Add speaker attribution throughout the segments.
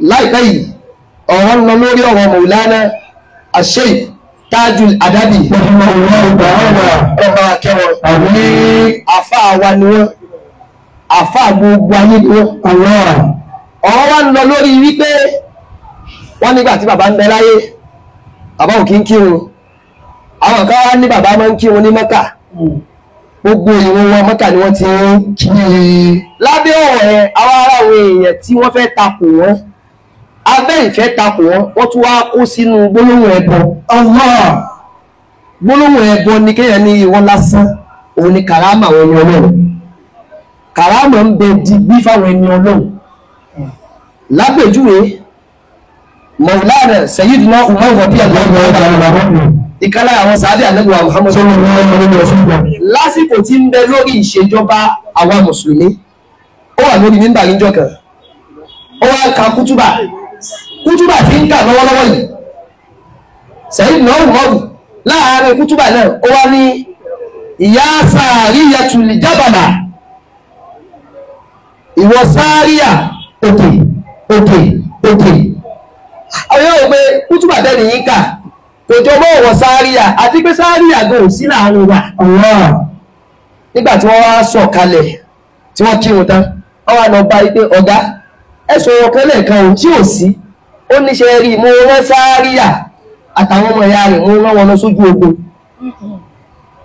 Speaker 1: láìpẹ́ yìí ọ̀rọ̀ ń lọ lórí ọ̀rọ̀ Maulana Sheikh Tajul Adabi ọba akẹwọn àfáà wa ni wọ́n àfáà gbogbo ayé ni wọ́n. ọ̀rọ̀ wa ń lọ lórí wípé wọ́n nígbà tí bàbá ń bẹ láyé bàbá ò kí ń kírun, àwọn kan wá ní bàbá máa ń kírun ní Mẹ́kà, gbogbo ìrun wọn Mẹ́kà ni wọ́n ti ń kí. lábẹ́ ọ̀rọ̀ yẹn àwọn ará àwọn èèyàn tí wọ́n fẹ́ takò wọ́n, abẹ́ ìfẹ́ takò wọ́n tún wá kó sínú gbólóhùn ẹbọ. gbólóhùn ẹbọ ni kéèyàn ní ìwọ lásán, òun ni kàrámà àwọn ẹni Ọlọ́run. kàrámà ń bẹ digbí fáwọn ẹni Ọlọ́run. lápèjúwe Maulana Sayyidina Umar radiyallahu anhu, ìkálá àwọn sàádé Ànábì wa Muhammad sallallahu alaihi wasallam lásìkò tí ń bẹ lórí ìṣèjọba àwa mùsùlùmí, ó wà lórí mímbà níjọ́ kan, ó wá ka kútúbà tí ń kà lọ́wọ́lọ́wọ́ yìí. Sayyidina Umar láàárín kútúbà náà ó wá ní ìyá Sariyatul Jabala, ìwọ Sáríyà òkè òkè òkè. àwọn yóò pé kútúbà tẹ́lẹ̀ yín kà kò jọ mọ́ ọ̀wọ̀ Sáríyà, àti pé Sáríyà gan ò sí láàárín wa. nígbà tí wọ́n wá sọ̀ kalẹ̀ tí wọ́n kírun tán, wọ́n wá lọ bá yí pé ọ̀gá ẹ̀sùn ọ̀kan lẹ́ẹ̀kan ò tí ò sí, ó níṣẹ́ rí mo rán Sáríyà àtàwọn ọmọ ìyá rẹ̀ mo rán wọn lọ sójú ogun.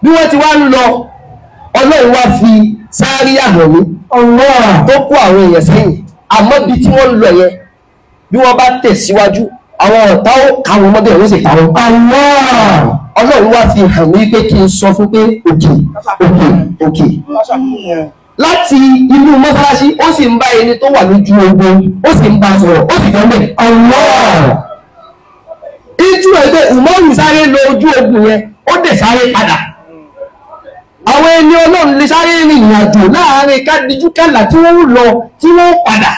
Speaker 1: bí wọ́n ti wá ń lọ, Ọlọ́run wá fi Sáríyà hàn mí tó kó àwọn èèyàn sẹ́yìn, àmọ́ bí tí wọ́n ń lọ yẹn bí wọ́n bá tẹ̀síwájú àwọn ọ̀tá ó káwọn mọ́bẹ̀ wọ́n sì káwọn. Ọlọ́run wá fi hàn mí pé kí n sọ fún pé òkè òkè òkè. láti inú mọ́sálásí ó sì ń bá ẹni tó wà lójú ogun, ó sì ń bá sọ̀rọ̀, ó sì gbọ́nbẹ̀. ìjú ẹgbẹ́ Umaru sáré lọ ojú ogun yẹn, ó dẹ̀ sáré padà. àwọn ẹni Ọlọ́run lè sáré rìnrìn àjò láàárín kádìjú kálà tí wọ́n lọ tí wọ́n padà.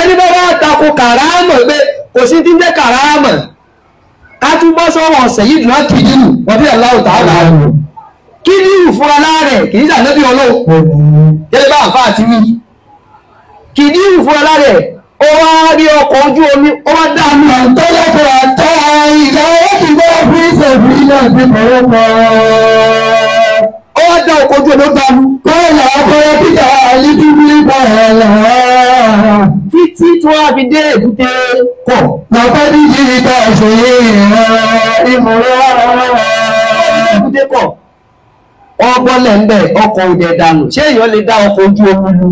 Speaker 1: ẹni bá wá tako kàrámọ̀ pé kò sí tí ń jẹ́ kàrámọ̀, ká tún bọ́ sọ́wọ́ Sayyidina Kìdírù radiyallahu ta'ala anhu. Kìdírù fúnra láàrẹ̀ kìí sànẹ́bí Ọlọ́run gẹ́gẹ́ bá àfáà ti wí. Kìdírù fúnra láàrẹ̀ ó wá rí ọkọ̀ ojú omi, ó wá dá mi àtọ́lọ́pọ̀ àtọ́ ìgbà ó ti gbọ́ fún ìṣẹ̀fì náà ti bẹ̀rẹ̀ mọ́. ó wá dá ọkọ̀ ojú omi ó dánú. kọ́ọ̀lá ọkọ̀ píjà alíbíbí bọ̀ọ̀lá títí tó wá fi dé èbúté kọ̀. lọ́pẹ́ ní yìí ká ṣe ìmọ̀ràn èbúté kọ̀. ọgbọ́lẹ̀ ń bẹ̀ ọkọ̀ òdẹ dànù. ṣé èèyàn lè dá ọkọ̀ ojú omi lu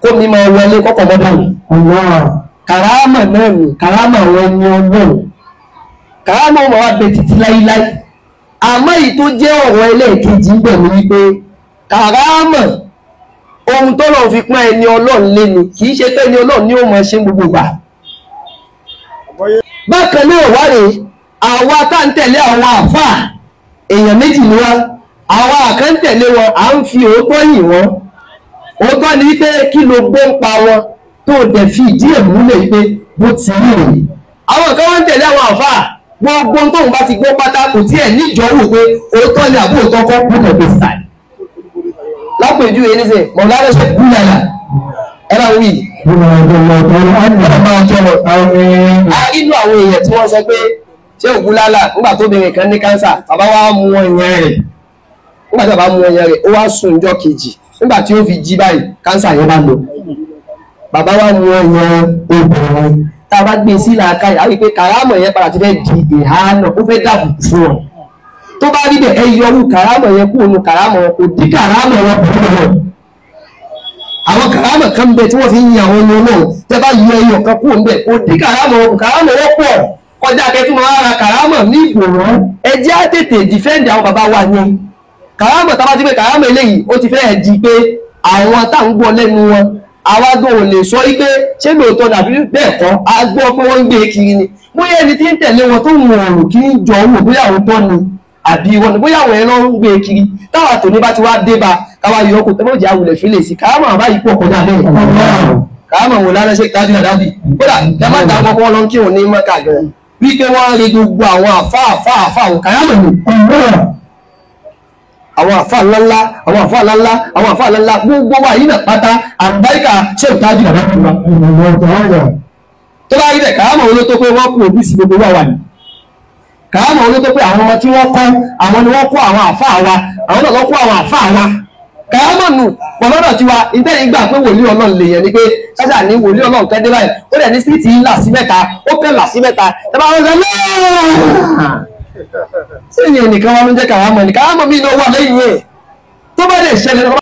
Speaker 1: kó mi máa wọlé kọ́kọ́ mọ́ dànù? kàrámà náà nì, kàrámà àwọn ẹni Ọlọ́run. kàrámà ọmọ wa bẹ títí láíláí. àmọ́ èyí tó jẹ́ ọ̀rọ̀ ẹlẹ́ẹ̀kejì ń bẹ̀ ní wípé kàrámà ohun tó lọ́n fi pọ́n ẹni Ọlọ́run lé ni, kì í ṣe pé ẹni Ọlọ́run ní ó mọ̀ ṣe gbogbo gbà. bákan náà wá rèé, àwa tá ń tẹ̀lé àwọn àfáà èèyàn méjì ni wá, àwa kan tẹ̀lé wọn à ń fi òótọ́ yìn wọ́n. òótọ́ ni pé kí ló gbé ń pa wọn tó dẹ̀ fi ìdí ẹ̀ múlẹ̀ pé bó ti rí rèé. àwọn kan wọ́n tẹ̀lé àwọn àfáà, gbogbo tóun bá ti gbọ́ pátá kò tí ẹ̀ níjọ́wò pé òótọ́ ni àbó òótọ́ kọ́ púpọ̀ pé sáà. lápèjú yìí nísìn Maulana Sheikh Bulala ẹ̀rọ wí inú àwọn èèyàn tí wọ́n sọ pé Sheikh Bulala nígbà tó bẹ̀rẹ̀ kan ní kánsà, bàbá wa mú ọyàn rẹ̀, nígbà tí bàbá mú ọyàn rẹ̀ ó wá sùn ọjọ́ kejì, nígbà tí ó fi jí báyìí kánsà yẹn bá lọ. bàbá wa mú ọyàn obìnrin, tá a bá gbé sí làákàyè á rí i pé kàrámọ̀ yẹn padà ti fẹ́ di ìhánà, ó fẹ́ dàbùkù fún ọ. tó bá rí bẹ́ẹ̀ ẹ yọrù kàrámọ̀ yẹn kúrò ní kàrámọ̀ kò dí kàrámọ̀ wọn pẹ̀lú wọn. àwọn kàrámọ̀ kan bẹ tí wọ́n fi ń yin àwọn ọmọ náà, tẹ́ bá yọ ẹyọ kan kúrò níbẹ̀ kò dí kàrámọ̀ wọn pọ̀ kọjá kẹtù máa ra kàrámọ̀ ní ìgbòrán. ẹ jẹ́ á tètè dìfẹ́ǹdì àwọn bàbá wa yẹn. kàrámọ̀ tá a bá ti pé kàrámọ̀ eléyìí ó ti fẹ́ẹ̀ di pé àwọn tá à ń gbọ́ lẹ́nu wọn àwádùn ò lè sọ wípé ṣé lóòótọ́ nàbí bẹ́ẹ̀ kọ́ a gbọ́ pé wọ́n ń gbé kiri ni. bóyá ẹni tí ń tẹ̀lé wọn tó ń rọrùn kí ń jọ wò bóyá àwọn tọ́ ni àbí wọn ni, bóyá àwọn ẹran ń gbé kiri. táwa tòní bá ti wá dé bá káwa yọ ọkọ̀ tẹ́lẹ̀ jẹ́ àwùlẹ̀ fílẹ̀ sí kàrámọ̀ àbá yìí pọ̀ kọjá bẹ́ẹ̀. kàrámọ̀ Maulana Sheikh Tajul Adabi kódà ẹ má dá ọkọ̀ wọn lọ kí òun ní Mẹ́kà gan wípé wọ́n rí gbogbo àwọn àfáà àwọn kàrámọ̀ ni. àwọn àfa ńláńlá àwọn àfa ńláńlá àwọn àfa ńláńlá gbogbo wa yìí náà pátá àbáríkà ṣé ò tájú àbá fún wa. tó bá rí bẹ́ẹ̀ kàámọ̀ olótó pé wọ́n kú òbí sí gbogbo wa wà ní. kàámọ̀ olótó pé àwọn ọmọ tí wọ́n kọ́ àwọn ni wọ́n kọ́ àwọn àfa wa àwọn náà lọ́ kọ́ àwọn àfa wa. kàámọ̀ nù pọ̀lọ́dọ̀ tiwa ìtẹ́yìn gbà pé wòlíì ọlọ́run lè yẹn ni pé sájà ní wòlíì ọlọ́run kẹ́ dé báyìí ó dẹ̀ ní síìtì ńlá sí mẹ́ta ó kẹ́ là sí mẹ́ta ẹ bá wọn sọ náà sí ìyẹn nìkan wọn ló ń jẹ́ kàámọ̀ ní kàámọ̀ mi náà wà lẹ́yìn yẹn tó bá lè ṣẹlẹ̀